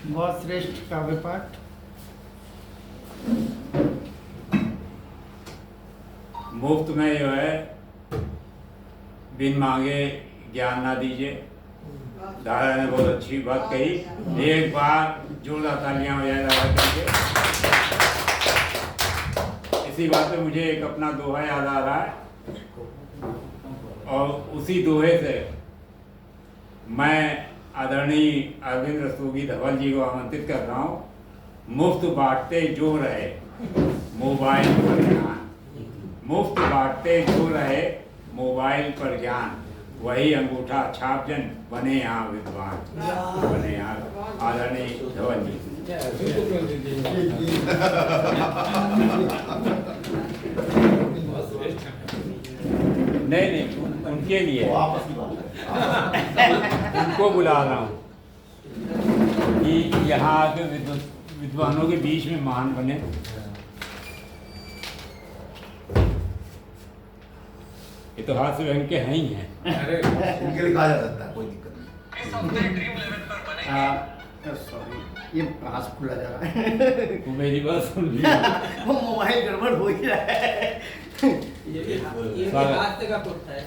बहुत श्रेष्ठ काव्य पाठ। मुफ्त में जो है बिन मांगे ज्ञान ना दीजिए। दादा ने बहुत अच्छी बात कही। एक बार जोरदार तालियां हो जाए दादा के लिए। इसी बात पे मुझे एक अपना दोहा याद आ रहा है और उसी दोहे से मैं आदरणीय अरविंद रस्तोगी धवल जी को आमंत्रित कर रहा हूँ। मुफ्त बांटते जो रहे मोबाइल पर ज्ञान, मुफ्त बांटते जो रहे मोबाइल पर ज्ञान, वही अंगूठा छाप जन बने यहाँ विद्वान, बने यहाँ आदरणीय धवल जी। नहीं उनके लिए उनको बुला रहा हूँ कि यहाँ आके विद्वानों के बीच में महान बने। ये तो हाथ से बहन के हैं ही हैं। उनके लिए कहा जा सकता है, कोई दिक्कत नहीं। सॉरी, ये कहाँ से खुला जा रहा है? वो मेरी बात सुन ली। वो मोबाइल गड़बड़ हो ही रहा है। ये रास्ते का कुत्ता है।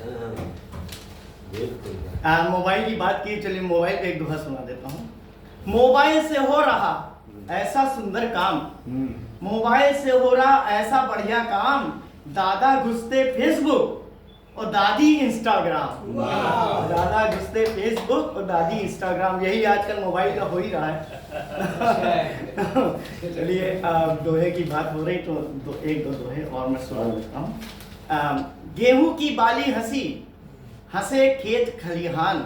मोबाइल की बात की, चलिए मोबाइल पे एक दोहा सुना देता हूँ। मोबाइल से हो रहा ऐसा सुंदर काम, मोबाइल से हो रहा ऐसा बढ़िया काम, दादा घुसते फेसबुक और दादी इंस्टाग्राम। दादा घुसते फेसबुक और दादी इंस्टाग्राम, यही आजकल मोबाइल का हो ही रहा है। चलिए दोहे की बात हो रही तो एक दो दोहे और मैं सुना देता हूँ। गेहूं की बाली हंसी हंसे खेत खलिहान,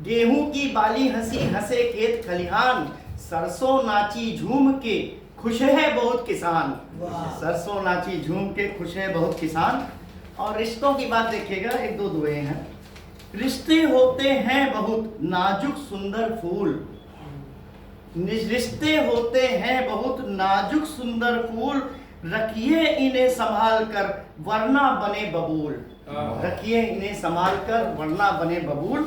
गेहूं की बाली हंसी हंसे खेत खलिहान, सरसों नाची झूम के खुश है बहुत किसान। सरसों नाची झूम के खुश है बहुत किसान। और रिश्तों की बात देखिएगा, एक दो दोहे हैं। रिश्ते होते हैं बहुत नाजुक सुंदर फूल, रिश्ते होते हैं बहुत नाजुक सुंदर फूल, रखिए इन्हें संभाल कर वरना बने बबूल। रखिए इन्हें संभाल कर वरना बने बबूल।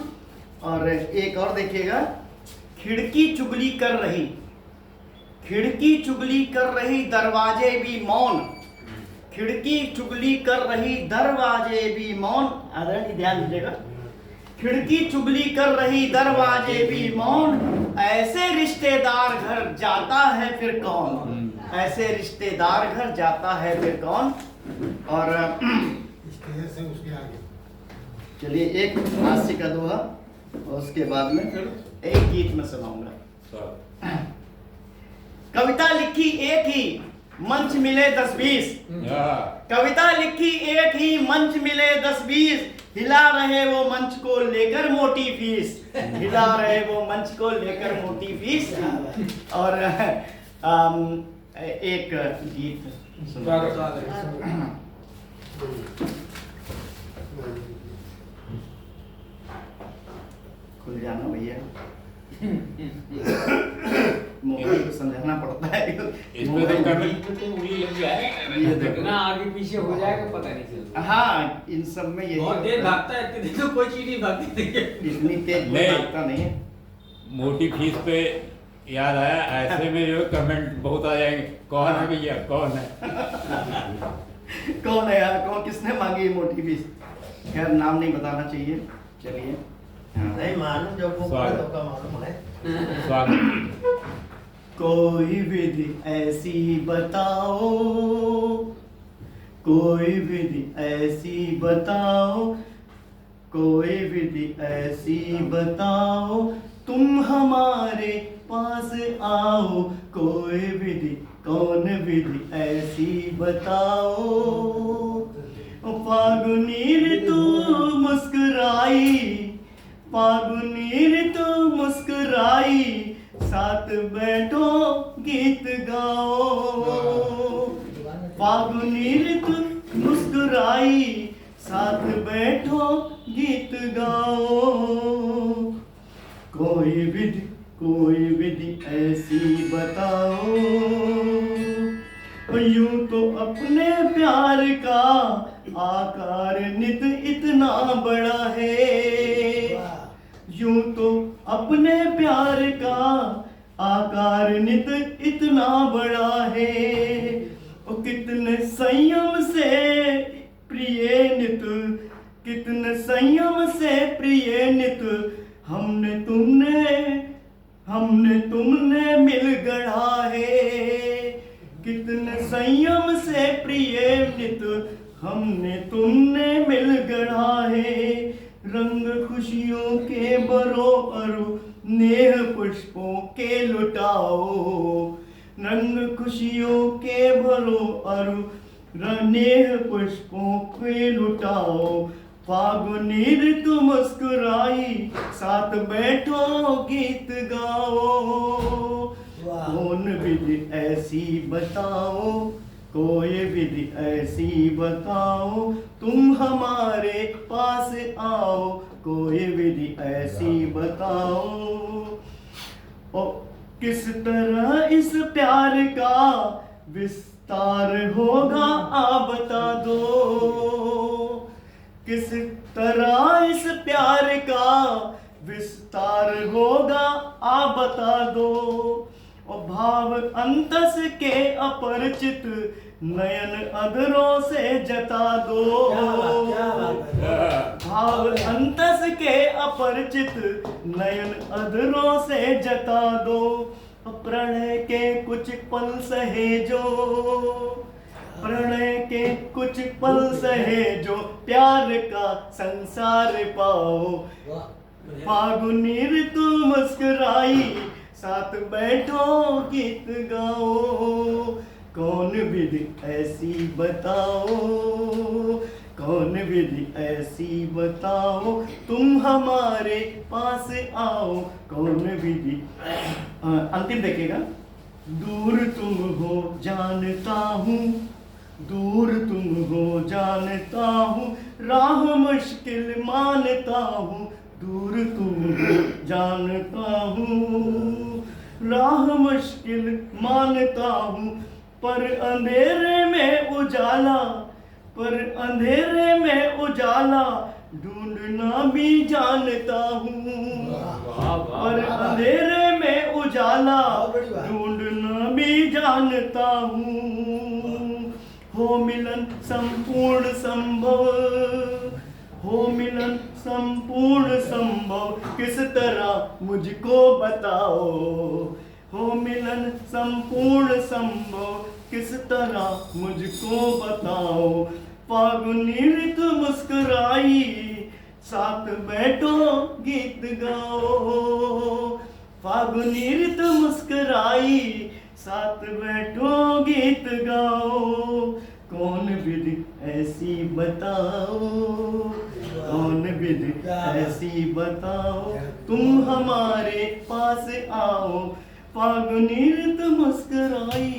और एक और देखिएगा, खिड़की चुगली कर रही, खिड़की चुगली कर रही दरवाजे भी मौन, खिड़की चुगली कर रही दरवाजे भी मौन। आदरणीय ध्यान दीजिएगा, खिड़की चुगली कर रही दरवाजे भी मौन, ऐसे रिश्तेदार घर जाता है फिर कौन, ऐसे रिश्तेदार घर जाता है फिर कौन। और चलिए एक हास्य का दोहा और उसके बाद में फिर एक गीत में सुनाऊंगा। कविता लिखी एक ही मंच मिले 10-20, कविता लिखी एक ही मंच मिले 10-20, हिला रहे वो मंच को लेकर मोटी फीस, हिला रहे वो मंच को लेकर मोटी फीस। और एक गीत खुल जाना भैया, मोबाइल को समझाना पड़ता है। इसमें तो उंगली लग जाए, कितना आगे पीछे हो जाएगा पता नहीं चलता। हाँ, इन सब में यही बहुत तेज भागता है, इतनी देर तो कोई चीज नहीं भागती। इतनी तेज भागता नहीं है। मोटी फीस पे याद आया, ऐसे में जो कमेंट बहुत आ जाएंगे, कौन है भैया कौन है। कौन है यार, कौन, किसने मांगी मोटी फीस? खैर नाम नहीं बताना चाहिए। चलिए नहीं मालूम, जब वो बोला तो मालूम है। स्वागत। कोई विधि ऐसी बताओ, कोई विधि ऐसी बताओ, कोई विधि ऐसी बताओ, तुम हमारे पास आओ, कोई विधि, कौन विधि ऐसी बताओ। फागुनी ऋतु मुस्कुराई, फागुनी ऋतु मुस्कुराई, साथ बैठो गीत गाओ। फागुनी ऋतु मुस्कुराई, साथ बैठो गीत गाओ। कोई विधि ऐसी बताओ, यूं तो अपने प्यार का आकार नित इतना बड़ा है, यूं तो अपने प्यार का आकार नित इतना बड़ा है, ओ कितने संयम से प्रिय नित, कितने संयम से प्रिय नित, हमने तुमने मिल गढ़ा है, कितने संयम से प्रिय नित, तुमने मिल गढ़ा है। रंग खुशियों के बरो अरु, नेह पुष्पों के लुटाओ, रंग खुशियों के भरो अरु, नेह पुष्पों के लुटाओ। फागुनी ऋतु मुस्कुराई, साथ बैठो गीत गाओ। कौन विधि ऐसी बताओ, कोई विधि ऐसी बताओ, तुम हमारे पास आओ, कोई विधि ऐसी बताओ। ओ किस तरह इस प्यार का विस्तार होगा आ बता दो, किस तरह इस प्यार का विस्तार होगा आ बता दो। और भाव अंतस के अपरिचित नयन अधरों से जता दो, भाव अंतस के अपरिचित नयन अधरों से जता दो। प्रणय के कुछ पल सहेजो, प्रणय के कुछ पल सहेजो, प्यार का संसार पाओ। फागुनी ऋतु मुस्कुराई, साथ बैठो गीत गाओ। कौन विधि ऐसी बताओ, कौन विधि ऐसी बताओ, तुम हमारे पास आओ, कौन विधि। अंतिम देखिएगा। दूर तुम हो जानता हूँ, दूर तुम हो जानता हूँ, राह मुश्किल मानता हूँ, दूर तुम हो जानता हूँ, राह मुश्किल मानता हूँ। पर अंधेरे में उजाला, पर अंधेरे में उजाला, ढूंढना भी जानता हूँ। पर अंधेरे में उजाला, ढूंढना भी जानता हूँ। हो मिलन संपूर्ण संभव, हो मिलन संपूर्ण संभव, किस तरह मुझको बताओ। हो मिलन संपूर्ण संभव, किस तरह मुझको बताओ। फागुनी ऋतु मुस्कुराई, साथ बैठो गीत गाओ। फागुनी ऋतु मुस्कुराई, साथ बैठो गीत गाओ। कौन विधि ऐसी बताओ, कौन विधि ऐसी बताओ, तुम हमारे पास आओ। फागुनी ऋतु मुस्कुराई,